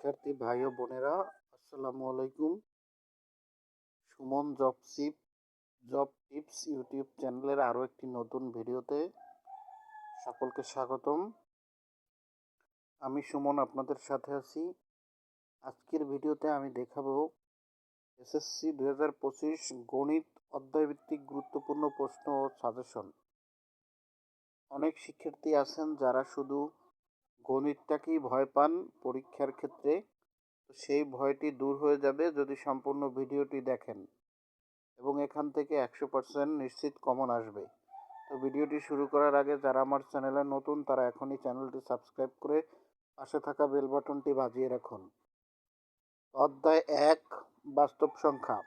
শিক্ষার্থী ভাই ও বোনেরা, আসসালামু আলাইকুম। সুমন জব টিপস ইউটিউব চ্যানেলের আরও একটি নতুন ভিডিওতে সকলকে স্বাগতম। আমি সুমন আপনাদের সাথে আছি। আজকের ভিডিওতে আমি দেখাবো এসএসসি 2025 গণিত অধ্যায়ভিত্তিক গুরুত্বপূর্ণ প্রশ্ন ও সাজেশন। অনেক শিক্ষার্থী আছেন যারা শুধু গণিতটাকেই ভয় পান পরীক্ষার ক্ষেত্রে। তো সেই ভয়টি দূর হয়ে যাবে যদি সম্পূর্ণ ভিডিওটি দেখেন, এবং এখান থেকে 100% নিশ্চিত কমন আসবে। তো ভিডিওটি শুরু করার আগে যারা আমার চ্যানেলে নতুন তারা এখনই চ্যানেলটি সাবস্ক্রাইব করে পাশে থাকা বেল বাটনটি বাজিয়ে রাখুন। অধ্যায় 1, বাস্তব সংখ্যা।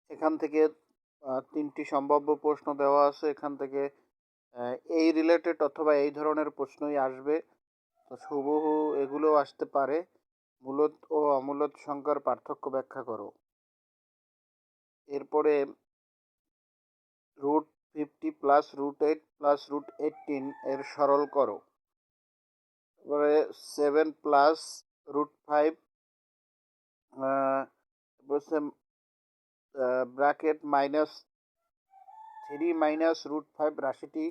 এখান থেকে 3টি সম্ভাব্য প্রশ্ন দেওয়া আছে। এখান থেকে এই রিলেটেড অথবা এই ধরনের প্রশ্নই আসবে। তো হুবহু এগুলোও আসতে পারে। মূলত ও অমূলত সংখ্যার পার্থক্য ব্যাখ্যা করো। এরপরে √50 প্লাস √8 প্লাস √18 এর সরল করো। এবারে 7 প্লাস √5 বলছে ব্র্যাকেট -3 মাইনাস √5 রাশিটি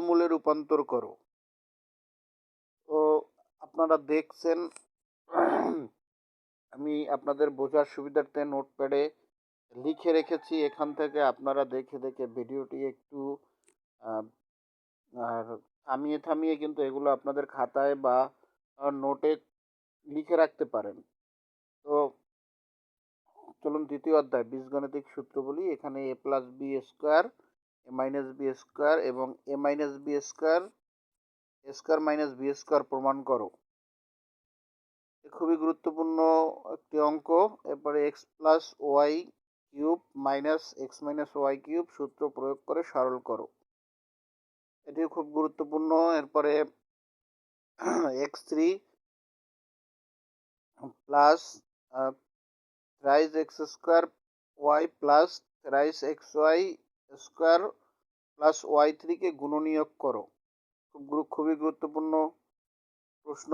মূলে রূপান্তর করো। তো আপনারা দেখছেন, আমি আপনাদের বোঝার সুবিধার্থে নোটপ্যাডে লিখে রেখেছি। এখান থেকে আপনারা দেখে দেখে ভিডিওটি একটু আর থামিয়ে কিন্তু এগুলো আপনাদের খাতায় বা নোটে লিখে রাখতে পারেন। তো চলুন দ্বিতীয় অধ্যায় বীজগণিতিক সূত্র বলি। এখানে a plus B square, A minus B square এবং A minus B square square minus B square প্রমাণ করো। খুবই গুরুত্বপূর্ণ একটি অঙ্ক। এরপরে x plus y cube minus x minus y cube সূত্র প্রয়োগ করে সরল করো। এটিও খুব গুরুত্বপূর্ণ। এরপরে x3 plus rise x square y plus rise x y square plus y3 গুণনীয়ক করো। খুবই গুরুত্বপূর্ণ প্রশ্ন,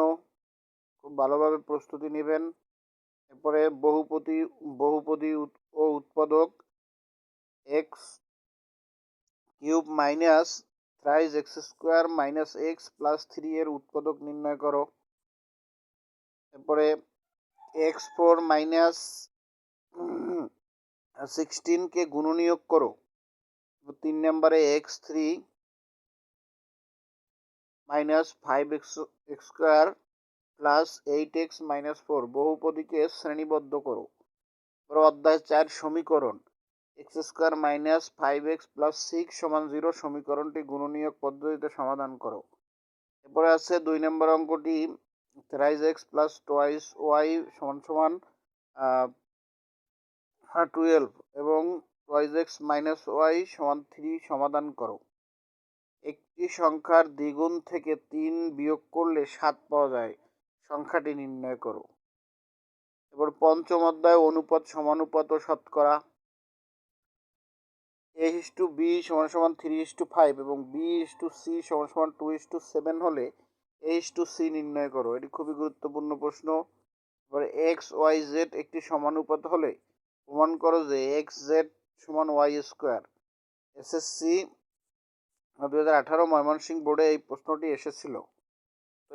খুব ভালোভাবে প্রস্তুতি নেবেন। এরপরে বহুপদী ও উৎপাদক x cube minus rise x square minus x plus 3 এর উৎপাদক নির্ণয় করো। এরপরে x4 মাইনাস 16 গুণনীয়ক করো। 3 নম্বরে x3 minus 5x square plus 8x minus 4 বহুপদীকে শ্রেণীবদ্ধ করো। অধ্যায় 4 সমীকরণ x square minus 5x plus 6 সমান 0 সমীকরণটি গুণনীয়ক পদ্ধতিতে সমাধান করো। এরপরে আছে 2 নম্বর অঙ্কটি rise x plus twice y সমান সমান 12 এবং টোয়াইস এক্স মাইনাস ওয়াই সমান 3 সমাধান করো। একটি সংখ্যার দ্বিগুণ থেকে 3 বিয়োগ করলে 7 পাওয়া যায়, সংখ্যাটি নির্ণয় করো। এবার পঞ্চম অধ্যায় অনুপাত সমানুপাত ও শতকরা। a:b = 3:5 এবং b:c = 2:7 হলে a:c নির্ণয় করো। এটি খুবই গুরুত্বপূর্ণ প্রশ্ন। এবার x, y, z একটি সমানুপাত হলে প্রমাণ করো যে xz = y²। এসএসসি 2018 ময়মনসিংহ বোর্ডে এই প্রশ্নটি এসেছিল। তো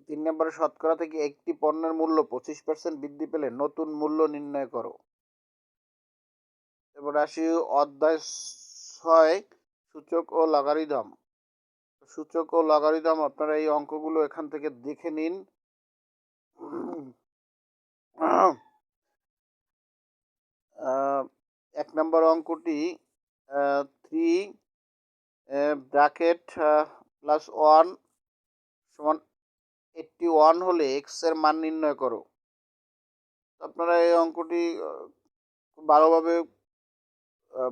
3 নম্বরে শতকরা থেকে একটি পণ্যের মূল্য 25% বৃদ্ধি পেলে নতুন মূল্য নির্ণয় করো। এবার আসি অধ্যায় 6 সূচক ও লগারিদম। সূচক ও লগারিদম আপনারা এই অঙ্কগুলো এখান থেকে দেখে নিন। 1 নম্বর অঙ্কটি 3 ব্র্যাকেট +1 সমান 81 হলে x এর মান নির্ণয় করো। আপনারা এই অঙ্কটি খুব ভালোভাবে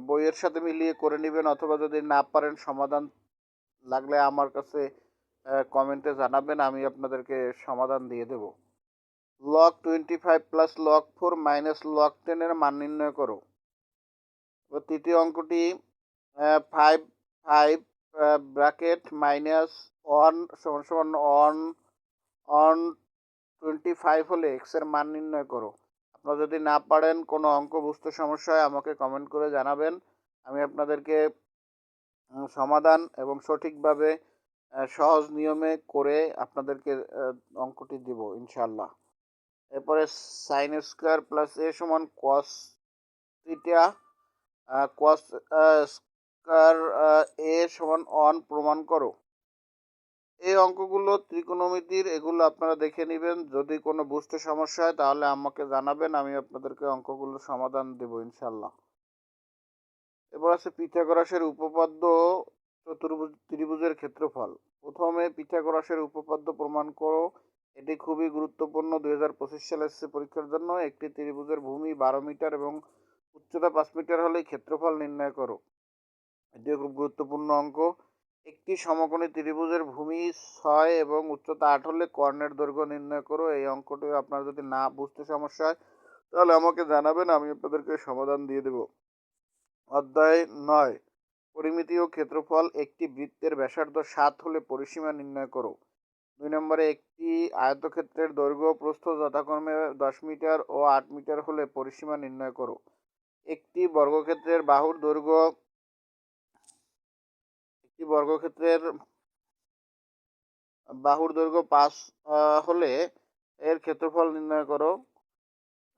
বইয়ের সাথে মিলিয়ে করে নেবেন, অথবা যদি না পারেন সমাধান লাগলে আমার কাছে কমেন্টে জানাবেন, আমি আপনাদেরকে সমাধান দিয়ে দেব। log 25 plus log 4 minus log 10 এর মান নির্ণয় করো। তৃতীয় অঙ্কটি 5 ব্র্যাকেট -1 = 1 25 হলে এক্সের মান নির্ণয় করো। আপনারা যদি না পারেন, কোনো অঙ্ক বুঝতে সমস্যা হয়, আমাকে কমেন্ট করে জানাবেন। আমি আপনাদেরকে সমাধান এবং সঠিকভাবে সহজ নিয়মে করে আপনাদেরকে অঙ্কটি দিব ইনশাল্লাহ। এরপরে সাইন স্কোয়ার প্লাস এ সমান কস থিটা, কস স্কোয়ার এ সমান 1 প্রমাণ করো। এই অঙ্কগুলো ত্রিকোণমিতির, এগুলো আপনারা দেখে নেবেন। যদি কোনো বুঝতে সমস্যা হয় তাহলে আমাকে জানাবেন, আমি আপনাদেরকে অঙ্কগুলোর সমাধান দেব ইনশাল্লাহ। এবার আছে পিথাগোরাসের উপপাদ্য ত্রিভুজের ক্ষেত্রফল। প্রথমে পিথাগোরাসের উপপাদ্য প্রমাণ করো। এটি খুবই গুরুত্বপূর্ণ 2025 সালের পরীক্ষার জন্য। একটি ত্রিভুজের ভূমি 12 মিটার এবং উচ্চতা 5 মিটার হলেই ক্ষেত্রফল নির্ণয় করো। এটিও খুব গুরুত্বপূর্ণ অঙ্ক। একটি সমকোণী ত্রিভুজের ভূমি 6 এবং উচ্চতা 8 হলে কর্ণের দৈর্ঘ্য নির্ণয় করো। এই অঙ্কটি আপনার যদি না বুঝতে সমস্যা হয় তাহলে আমাকে জানাবেন, আমি আপনাদেরকে সমাধান দিয়ে দেব। অধ্যায় 9 পরিমিতি ও ক্ষেত্রফল। একটি বৃত্তের ব্যাসার্ধ 7 হলে পরিসীমা নির্ণয় করো। 2 নম্বরে একটি আয়তক্ষেত্রের দৈর্ঘ্য প্রস্থ যথাক্রমে 10 মিটার ও 8 মিটার হলে পরিসীমা নির্ণয় করো। একটি বর্গক্ষেত্রের বাহুর দৈর্ঘ্য 5 হলে এর ক্ষেত্রফল নির্ণয় করো।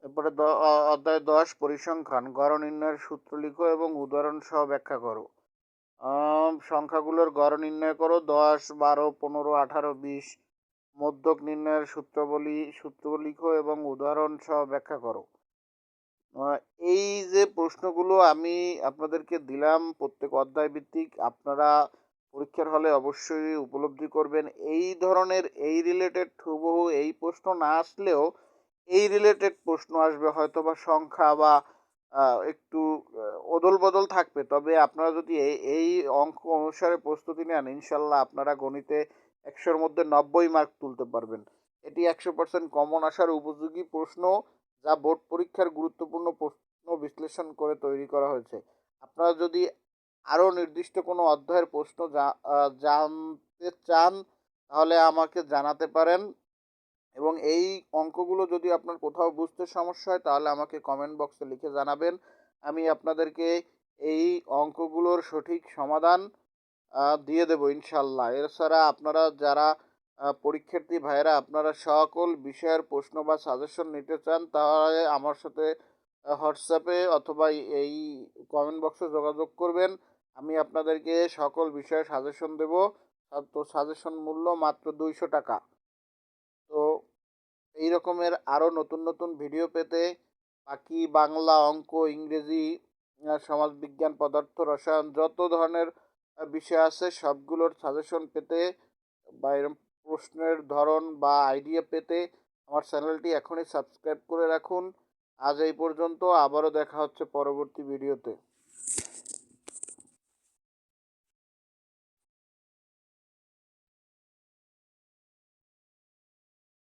এরপরে অধ্যায় 10 পরিসংখ্যান। গড় নির্ণয়ের সূত্র লিখো এবং উদাহরণ সহ ব্যাখ্যা করো। সংখ্যাগুলোর গড় নির্ণয় করো। 10, 12, 15, 18, 20 মধ্যক নির্ণয়ের সূত্র লিখো এবং উদাহরণ সহ ব্যাখ্যা করো। এই যে প্রশ্নগুলো আমি আপনাদেরকে দিলাম প্রত্যেক অধ্যায় ভিত্তিক, আপনারা পরীক্ষার হলে অবশ্যই উপলব্ধি করবেন। এই ধরনের এই রিলেটেড হুবহু এই প্রশ্ন না আসলেও এই রিলেটেড প্রশ্ন আসবে, হয়তো বা সংখ্যা বা একটু অদল বদল থাকবে। তবে আপনারা যদি এই অঙ্ক অনুসারে প্রস্তুতি নেন, ইনশাল্লাহ আপনারা গণিতে 100-র মধ্যে 90 মার্ক তুলতে পারবেন। এটি 100% কমন আসার উপযোগী প্রশ্ন, যা বোর্ড পরীক্ষার গুরুত্বপূর্ণ প্রশ্ন বিশ্লেষণ করে তৈরি করা হয়েছে। আপনারা যদি আরও নির্দিষ্ট কোনো অধ্যায়ের প্রশ্ন জানতে চান তাহলে আমাকে জানাতে পারেন, এবং এই অঙ্কগুলো যদি আপনার কোথাও বুঝতে সমস্যা হয় তাহলে আমাকে কমেন্ট বক্সে লিখে জানাবেন। আমি আপনাদেরকে এই অঙ্কগুলোর সঠিক সমাধান দিয়ে দেবো ইনশাল্লাহ। এছাড়া আপনারা যারা পরীক্ষার্থী ভাইয়েরা আপনারা সকল বিষয়ের প্রশ্ন বা সাজেশন নিতে চান তাহলে আমার সাথে হোয়াটসঅ্যাপে অথবা এই কমেন্ট বক্সে যোগাযোগ করবেন। আমি আপনাদেরকে সকল বিষয়ে সাজেশন দেব। তো সাজেশন মূল্য মাত্র 200 টাকা। তো এই রকমের আরও নতুন নতুন ভিডিও পেতে বাকি বাংলা, অঙ্ক, ইংরেজি, সমাজবিজ্ঞান, পদার্থ, রসায়ন যত ধরনের বিষয় আছে সবগুলোর সাজেশন পেতে বা এরকম প্রশ্নের ধরন বা আইডিয়া পেতে আমার চ্যানেলটি এখনই সাবস্ক্রাইব করে রাখুন। আজ এই পর্যন্ত, আবারও দেখা হচ্ছে পরবর্তী ভিডিওতে।